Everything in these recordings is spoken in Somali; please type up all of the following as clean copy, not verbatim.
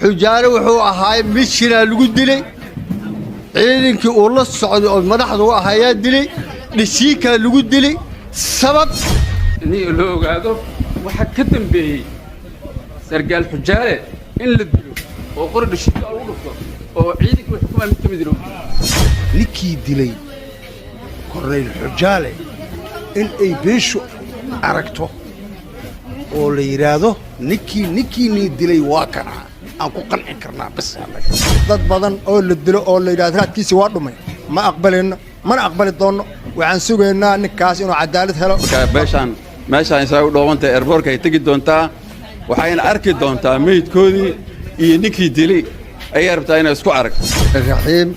xujaale wuxuu ahaay mishina lagu dilay ciidankii uu la socday oo madaxda u ahaaya dilay dhishiika lagu dilay sabab inii loo ogaado waxa ka dambeeyay sargaal xujaale in la dilo oo qori dhishiika lagu dhufto oo ciidankii xukuumadda mid ka mid ah ninkii dilay korneyl xujaale in ay beeshu aragto oo la yiraahdo ninkii dilay waa kana aan ku qanci karnaa bas dad badan oo la dilo oo la yiraahdo raadkiisa waa dhumay ma aqbalina mana aqbali doono waxaan sugaynaa ninkaas inuu cadaalad helo meeshaan isagu dhoobantay airportka ay tagi doontaa waxayna arki doontaa meydkoodii iyo ninkii dilay ay rabtaa inay isku aragto raxiim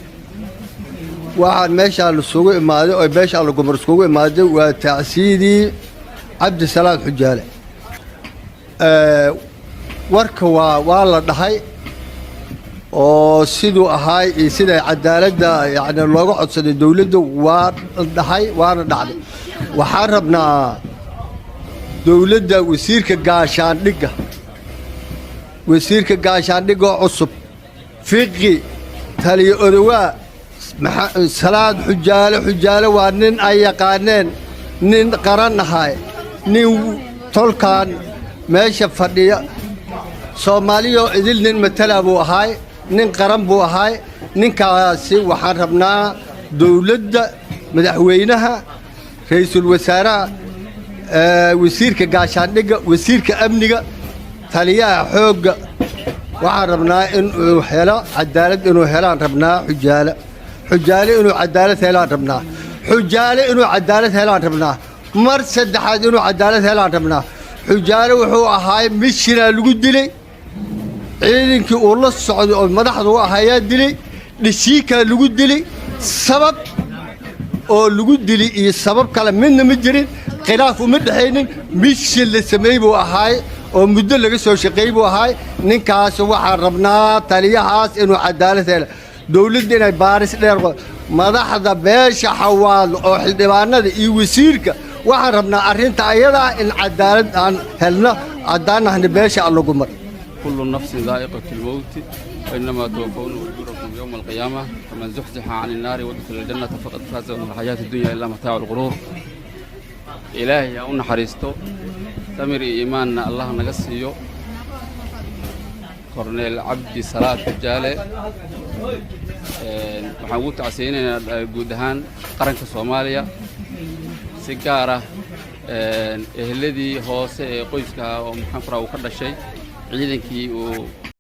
waxaan meeshaan isugu imaaday oo beesha la gumar isugu imaaday waa tacsiidii cabdisalaam xujaale warka waa la dhahay oo siduu ahaay iyo sida cadaaladda yani looga codsaday dawladda waa dhahay waana dhacday waxaan rabnaa dawladda wasiirka gaashaandhigga cusub fiqi taliyo odawaa salaad xujaale waa nin ay yaqaaneen nin qaran ahay nin tolkaan meesha fadhiya soomaaliyo idil nin matala buu ahaay nin qaran buu ahaay ninkaasi waxaan rabnaa dawladda madaxweynaha ra'iisul wasaaraha wasiirka gaashaandhigga wasiirka amniga taliyaha xoogga waxaan rabnaa inuu helo cadaalad inuu helaan rabnaa xujaale inuu cadaalad helaan rabnaa mar saddexaad inuu cadaalad helaan rabnaa xujaale wuxuu ahaay mishina lagu dilay ciidankii uu la socday oo madaxda u ahaaya dilay dhishiika lagu dilay sabab oo lagu dilay iyo sabab kale midna ma jirin khilaaf uma dhaxaynin mishin la sameeyey buu ahaay oo muddo laga soo shaqeeyey buu ahaay ninkaas waxaan rabnaa taliyahaas inuu cadaalad helo dawladda inay baaris dheer madaxda beesha xawaad oo xildhibaanada iyo wasiirka waxaan rabnaa arrinta ayadaa in cadaalad aan helno haddaanahni beesha allagu mar kullu nafsin daa'iqatu lmowti wainamaa tuwaffawna ujuurakum yowma alqiyaama faman zuxzixa cani innaari wadkhula aljannata faqad faaza wama alxayaatu addunya ilaa mataacu lquruur ilaahay ha u naxariisto samir iyo iimaanna allah naga siiyo korneyl cabdi salaad xujaale waxaan ugu tacsiyeynaynaa guud ahaan qaranka soomaaliya si gaar ah eheladii hoose ee qoyska oo maxaan ku rahaa uu ka dhashay ciidankii uu